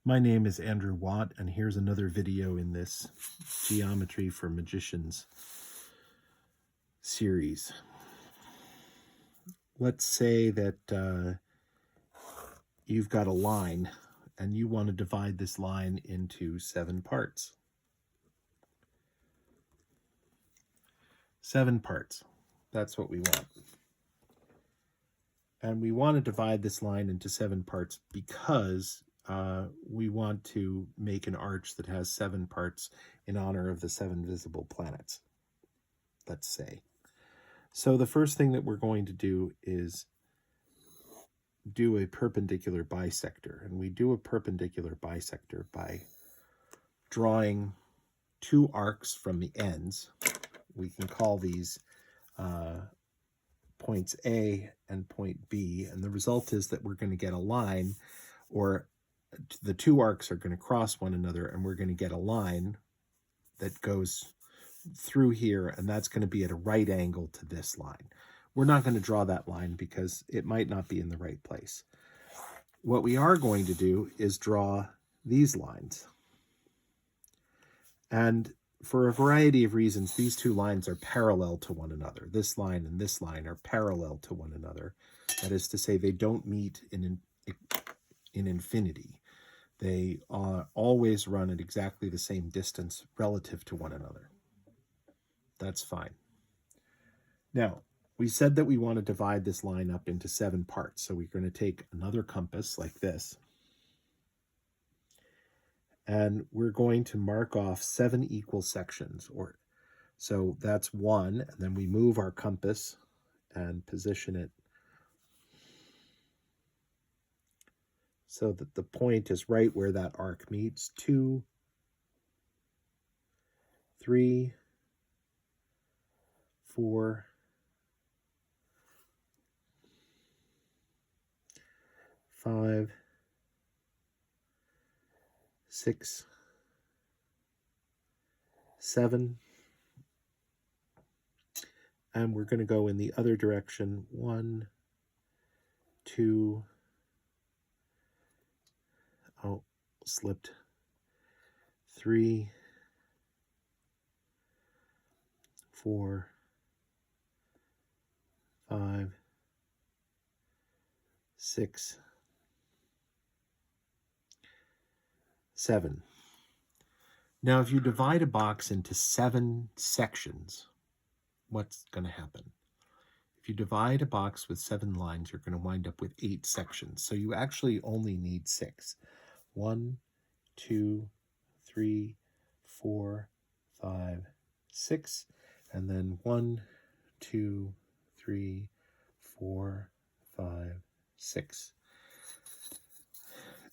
My name is Andrew Watt, and here's another video in this Geometry for Magicians series. Let's say that you've got a line, and you want to divide this line into 7 parts. 7 parts. That's what we want. And we want to divide this line into 7 parts because we want to make an arch that has 7 parts in honor of the 7 visible planets, let's say. So the first thing that we're going to do is do a perpendicular bisector. And we do a perpendicular bisector by drawing 2 arcs from the ends. We can call these points A and point B. And the result is that we're going to get a line, or the 2 arcs are going to cross one another, and we're going to get a line that goes through here, and that's going to be at a right angle to this line. We're not going to draw that line because it might not be in the right place. What we are going to do is draw these lines. And for a variety of reasons, these 2 lines are parallel to one another. This line and this line are parallel to one another. That is to say, they don't meet in infinity. They always run at exactly the same distance relative to one another. That's fine. Now, we said that we want to divide this line up into 7 parts. So we're going to take another compass like this, and we're going to mark off 7 equal sections. So that's 1, and then we move our compass and position it so that the point is right where that arc meets. 2, 3, 4, 5, 6, 7, and we're going to go in the other direction. 1, 2, oh, slipped, 3, 4, 5, 6, 7. Now, if you divide a box into 7 sections, what's going to happen? If you divide a box with 7 lines, you're going to wind up with 8 sections. So you actually only need 6. 1, 2, 3, 4, 5, 6, and then 1, 2, 3, 4, 5, 6.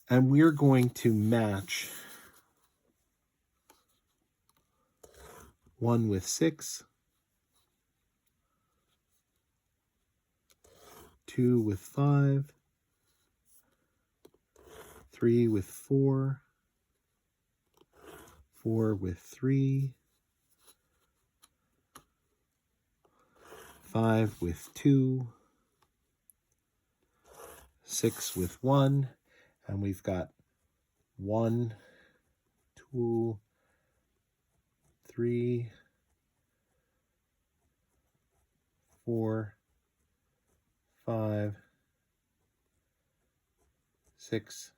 And we're going to match 1 with 6, 2 with 5, 3 with 4, 4 with 3, 5 with 2, 6 with 1, and we've got 1, 2, 3, 4, 5, 6,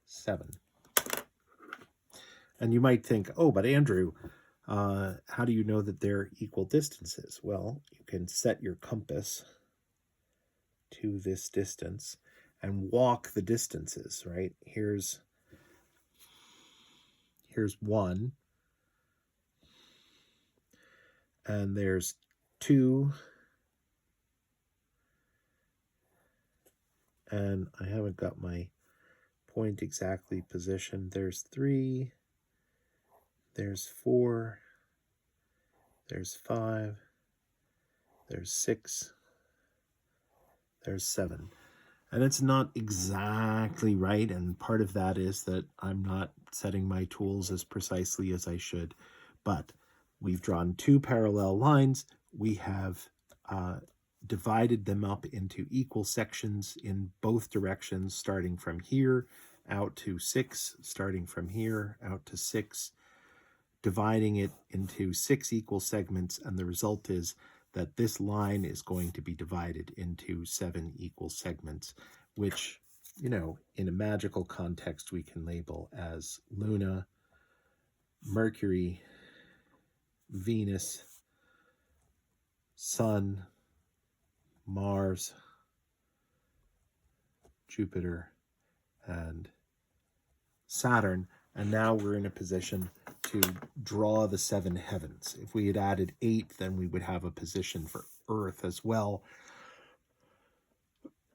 7. And you might think, oh, but Andrew, how do you know that they're equal distances? Well, you can set your compass to this distance and walk the distances, right? Here's 1, and there's 2, and I haven't got my point exactly positioned. There's 3, there's 4, there's 5, there's 6, there's 7. And it's not exactly right, and part of that is that I'm not setting my tools as precisely as I should. But we've drawn 2 parallel lines. We have divided them up into equal sections in both directions, starting from here out to 6, starting from here out to 6, dividing it into 6 equal segments, and the result is that this line is going to be divided into 7 equal segments, which, you know, in a magical context, we can label as Luna, Mercury, Venus, Sun, Mars, Jupiter, and Saturn. And now we're in a position to draw the 7 heavens. If we had added 8, then we would have a position for Earth as well.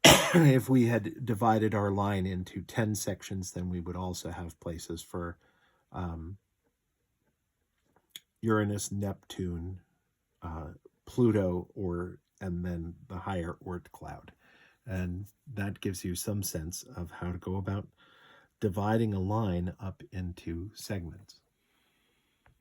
If we had divided our line into 10 sections, then we would also have places for Uranus, Neptune, Pluto, and then the higher Oort cloud. And that gives you some sense of how to go about dividing a line up into segments.